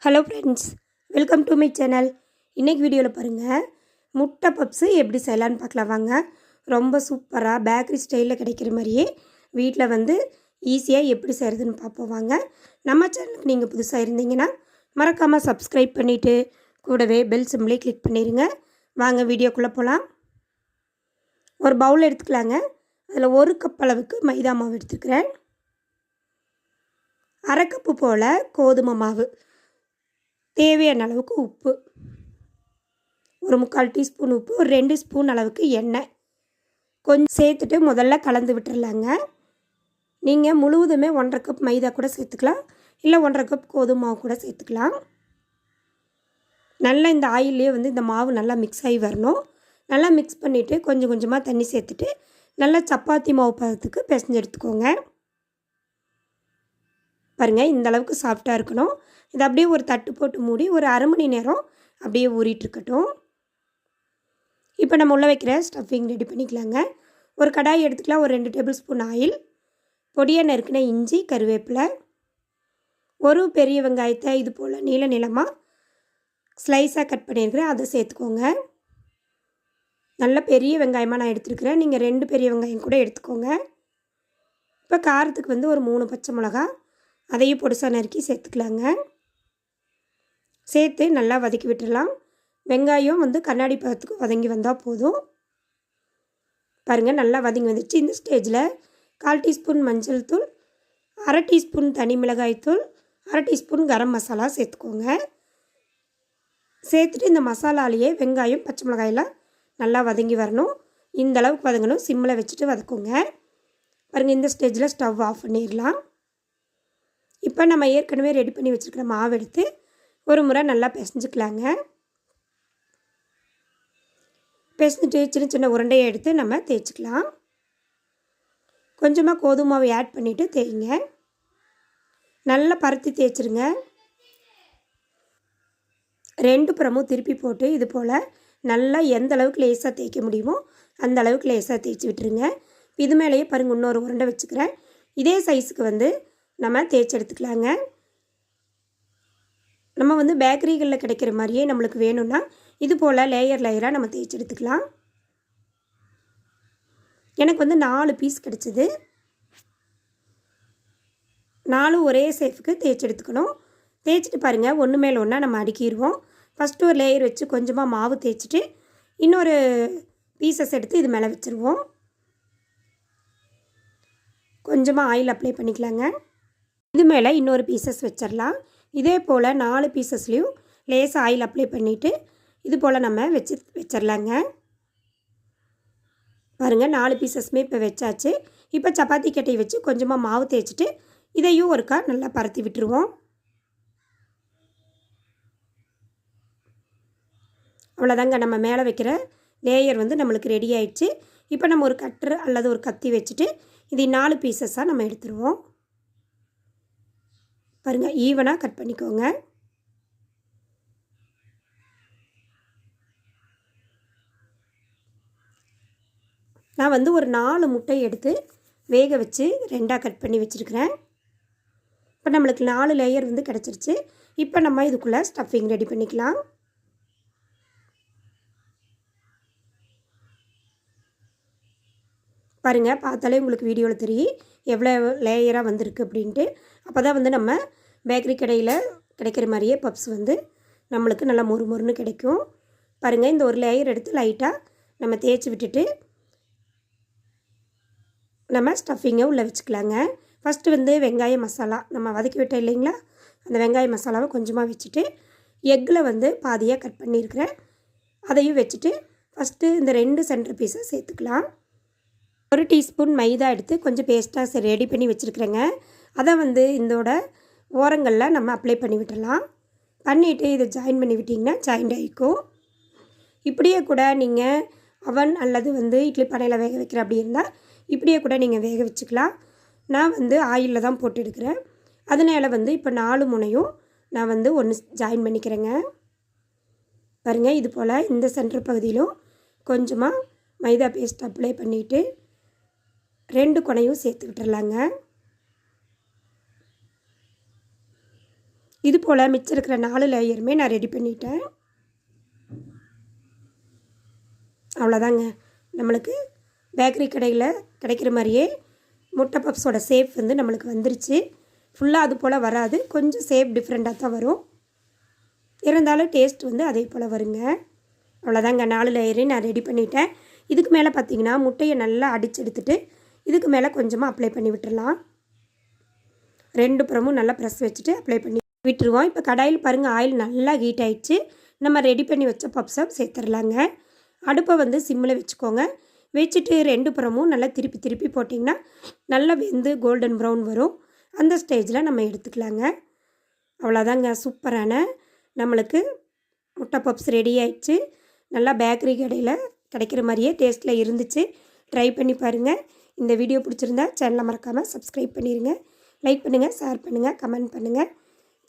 Hello friends, welcome to my channel. இன்றைக்கி வீடியோவில் பாருங்கள், முட்டை பப்ஸு எப்படி செய்யலான்னு பார்க்கலாம் வாங்க. ரொம்ப சூப்பராக பேக்கரி ஸ்டைலில் கிடைக்கிற மாதிரியே வீட்டில் வந்து ஈஸியாக எப்படி செய்கிறதுன்னு பார்ப்போம் வாங்க. நம்ம சேனலுக்கு நீங்கள் புதுசாக இருந்தீங்கன்னா மறக்காமல் சப்ஸ்கிரைப் பண்ணிவிட்டு கூடவே பெல் சிம்பிளே கிளிக் பண்ணிடுங்க. வாங்க வீடியோக்குள்ளே போகலாம். ஒரு பவுல் எடுத்துக்கலாங்க. அதில் 1 கப் அளவுக்கு மைதா மாவு எடுத்துக்கிறேன். 1/2 கப்பு போல் கோதுமை மாவு, தேவையான அளவுக்கு உப்பு, ஒரு 3/4 டீஸ்பூன் உப்பு, ஒரு 2 ஸ்பூன் அளவுக்கு எண்ணெய் கொஞ்சம் சேர்த்துட்டு முதல்ல கலந்து விட்டுறலாங்க. நீங்கள் முழுவதுமே 1/2 கப் மைதா கூட சேர்த்துக்கலாம், இல்லை 1/2 கப் கோதுமை மாவு கூட சேர்த்துக்கலாம். நல்லா இந்த ஆயிலே வந்து இந்த மாவு நல்லா மிக்ஸ் ஆகி வரணும். நல்லா மிக்ஸ் பண்ணிவிட்டு கொஞ்சம் கொஞ்சமாக தண்ணி சேர்த்துட்டு நல்லா சப்பாத்தி மாவு பதத்துக்கு பிசைஞ்சு எடுத்துக்கோங்க. பாருங்கள், இந்த அளவுக்கு சாஃப்டாக இருக்கணும். இது அப்படியே ஒரு தட்டு போட்டு மூடி ஒரு அரை மணி நேரம் அப்படியே ஊறிட்டுருக்கட்டும். இப்போ நம்ம உள்ளே வைக்கிற ஸ்டஃபிங் ரெடி பண்ணிக்கலாங்க. ஒரு கடாய் எடுத்துக்கலாம். ஒரு 2 டேபிள் ஸ்பூன் ஆயில், பொடியாக நறுக்கின இஞ்சி, கருவேப்பிலை, ஒரு பெரிய வெங்காயத்தை இது போல் நீளமாக ஸ்லைஸாக கட் பண்ணியிருக்கிறேன், அதை சேர்த்துக்கோங்க. நல்ல பெரிய வெங்காயமாக நான் எடுத்துருக்கிறேன். நீங்கள் 2 பெரிய வெங்காயம் கூட எடுத்துக்கோங்க. இப்போ காரத்துக்கு வந்து ஒரு 3 பச்சை மிளகா, அதையும் பொடிசாக நறுக்கி சேர்த்துக்கலாங்க. சேர்த்து நல்லா வதக்கி விட்டுடலாம். வெங்காயம் வந்து கண்ணாடி பதத்துக்கு வதங்கி வந்தால் போதும். பாருங்கள், நல்லா வதங்கி வந்துடுச்சு. இந்த ஸ்டேஜில் 1/4 டீஸ்பூன் மஞ்சள் தூள், 1/2 டீஸ்பூன் தனி மிளகாய் தூள், 1/2 டீஸ்பூன் கரம் மசாலா சேர்த்துக்கோங்க. சேர்த்துட்டு இந்த மசாலாலேயே வெங்காயம் பச்சை மிளகாயெல்லாம் நல்லா வதங்கி வரணும். இந்த அளவுக்கு வதங்கணும். சிம்மில் வச்சுட்டு வதக்குங்க. பாருங்கள், இந்த ஸ்டேஜில் ஸ்டவ் ஆஃப் பண்ணிடலாம். இப்போ நம்ம ஏற்கனவே ரெடி பண்ணி வச்சுருக்கிற மாவு எடுத்து ஒரு முறை நல்லா பிசைஞ்சிக்கலாங்க. பிசைஞ்சிட்டு சின்ன சின்ன உருண்டையை எடுத்து நம்ம தேய்ச்சிக்கலாம். கொஞ்சமாக கோதுமை மாவு ஆட் பண்ணிவிட்டு தேய்ங்க. நல்லா பருத்தி தேய்ச்சிருங்க. 2 புறமும் திருப்பி போட்டு இது போல் நல்லா எந்த அளவுக்கு லேசாக தேய்க்க முடியுமோ அந்த அளவுக்கு லேசாக தேய்ச்சி விட்டுருங்க. இது மேலேயே பாருங்கள், இன்னொரு உருண்டை வச்சுக்கிறேன். இதே சைஸுக்கு வந்து நம்ம தேய்ச்சி எடுத்துக்கலாங்க. நம்ம வந்து பேக்கரிகளில் கிடைக்கிற மாதிரியே நம்மளுக்கு வேணும்னா இது போல் லேயராக நம்ம தேய்ச்சி எடுத்துக்கலாம். எனக்கு வந்து 4 பீஸ் கிடச்சிது. 4 ஒரே சேஃபுக்கு தேய்ச்சி எடுத்துக்கணும். தேய்ச்சிட்டு பாருங்கள், ஒன்று மேலே ஒன்றா நம்ம அடுக்கிடுவோம். ஃபஸ்ட்டு ஒரு லேயர் வச்சு கொஞ்சமாக மாவு தேய்ச்சிட்டு இன்னொரு பீசஸ் எடுத்து இது மேலே வச்சுருவோம். கொஞ்சமாக ஆயில் அப்ளை பண்ணிக்கலாங்க. இது மேலே இன்னொரு பீசஸ் வச்சிடலாம். இதே போல் 4 பீசஸ்லேயும் லேசாக ஆயில் அப்ளை பண்ணிவிட்டு இது போல் நம்ம வச்சிடலாங்க. பாருங்கள், 4 பீசஸுமே இப்போ வச்சாச்சு. இப்போ சப்பாத்தி கட்டை வச்சு கொஞ்சமாக மாவு தேய்ச்சிட்டு இதையும் ஒருக்கா நல்லா பரத்தி விட்டுருவோம். அவ்வளோதாங்க, நம்ம மேலே வைக்கிற லேயர் வந்து நம்மளுக்கு ரெடி ஆயிடுச்சு. இப்போ நம்ம ஒரு கட்டர் அல்லது ஒரு கத்தி வச்சுட்டு இது 4 பீசஸாக நம்ம எடுத்துருவோம். பாருங்கள், ஈவனாக கட் பண்ணிக்கோங்க. நான் வந்து ஒரு 4 முட்டை எடுத்து வேக வச்சு 2ஆக கட் பண்ணி வச்சுருக்கிறேன். இப்போ நம்மளுக்கு 4 லேயர் வந்து கிடச்சிருச்சு. இப்போ நம்ம இதுக்குள்ளே ஸ்டஃபிங் ரெடி பண்ணிக்கலாம். பாருங்கள், பார்த்தாலே உங்களுக்கு வீடியோவில் தெரியும் எவ்வளோ லேயராக வந்திருக்கு அப்படின்ட்டு. அப்போ தான் வந்து நம்ம பேக்கரி கடையில் கிடைக்கிற மாதிரியே பப்ஸ் வந்து நம்மளுக்கு நல்லா மொறுமொறுன்னு கிடைக்கும். பாருங்கள், இந்த ஒரு லேயர் எடுத்து லைட்டாக நம்ம தேய்ச்சி விட்டுட்டு நம்ம ஸ்டஃபிங்கை உள்ளே வச்சுக்கலாங்க. ஃபஸ்ட்டு வந்து வெங்காய மசாலா நம்ம வதக்கி விட்டோம் இல்லைங்களா, அந்த வெங்காய மசாலாவை கொஞ்சமாக வச்சுட்டு எக்கில் வந்து பாதியாக கட் பண்ணியிருக்கிறேன், அதையும் வச்சுட்டு ஃபஸ்ட்டு இந்த 2 சென்டர் பீஸை சேர்த்துக்கலாம். 1 டீஸ்பூன் மைதா எடுத்து கொஞ்சம் பேஸ்ட்டாக ரெடி பண்ணி வச்சுருக்குறேங்க. அதை வந்து இதோட ஓரங்களில் நம்ம அப்ளை பண்ணி விட்டுடலாம். பண்ணிவிட்டு இதை ஜாயின் பண்ணி விட்டிங்கன்னா ஜாயிண்ட் ஆகிக்கும். இப்படியே கூட நீங்கள் அவன் அல்லது வந்து இட்லி பானையில் வேக வைக்கிற அப்படி இருந்தால் இப்படியே கூட நீங்கள் வேக வச்சுக்கலாம். நான் வந்து ஆயிலில் தான் போட்டு எடுக்கிறேன். அதனால் வந்து இப்போ 4 முனையும் நான் வந்து ஒன்று ஜாயின் பண்ணிக்கிறேங்க. பாருங்கள், இது போல் இந்த சென்டர் பகுதியிலும் கொஞ்சமாக மைதா பேஸ்ட் அப்ளை பண்ணிவிட்டு 2 கொனையும் சேர்த்து விட்டுறலாங்க. இது போல் மிச்சம் இருக்கிற 4 லேயருமே நான் ரெடி பண்ணிட்டேன். அவ்வளோதாங்க. நம்மளுக்கு பேக்கரி கடையில் கிடைக்கிற மாதிரியே முட்டை பப்ஸோட ஷேப் வந்து நம்மளுக்கு வந்துருச்சு. ஃபுல்லாக அது போல் வராது, கொஞ்சம் ஷேப் டிஃப்ரெண்ட்டாக தான் வரும். இருந்தாலும் டேஸ்ட் வந்து அதே போல் வருங்க. அவ்வளோதாங்க, 4 லேயரையும் நான் ரெடி பண்ணிட்டேன். இதுக்கு மேலே பார்த்திங்கன்னா முட்டையை நல்லா அடித்து எடுத்துகிட்டு இதுக்கு மேலே கொஞ்சமாக அப்ளை பண்ணி விட்டுடலாம். 2 புறமும் நல்லா ப்ரெஸ் வச்சுட்டு அப்ளை பண்ணி விட்டுருவோம். இப்போ கடாயில் பாருங்கள், ஆயில் நல்லா ஹீட் ஆகிடுச்சு. நம்ம ரெடி பண்ணி வச்ச பப்ஸை சேர்த்துடலாங்க. அடுப்பை வந்து சிம்மில் வச்சுக்கோங்க. வச்சுட்டு 2 புறமும் நல்லா திருப்பி திருப்பி போட்டிங்கன்னா நல்லா வெந்து கோல்டன் ப்ரௌன் வரும். அந்த ஸ்டேஜில் நம்ம எடுத்துக்கலாங்க. அவ்வளோதாங்க, சூப்பரான நம்மளுக்கு முட்டை பப்ஸ் ரெடி ஆகிடுச்சு. நல்லா பேக்கரி கடையில் கிடைக்கிற மாதிரியே டேஸ்ட்டில் இருந்துச்சு. ட்ரை பண்ணி பாருங்கள். இந்த வீடியோ பிடிச்சிருந்தா சேனலை மறக்காமல் சப்ஸ்கிரைப் பண்ணிடுங்க. லைக் பண்ணுங்கள், ஷேர் பண்ணுங்கள், கமெண்ட் பண்ணுங்கள்.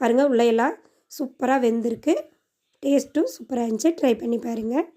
பாருங்கள், உள்ளே எல்லாம் சூப்பராக வெந்திருக்கு. டேஸ்ட்டும் சூப்பராக இருந்துச்சு. ட்ரை பண்ணி பாருங்கள்.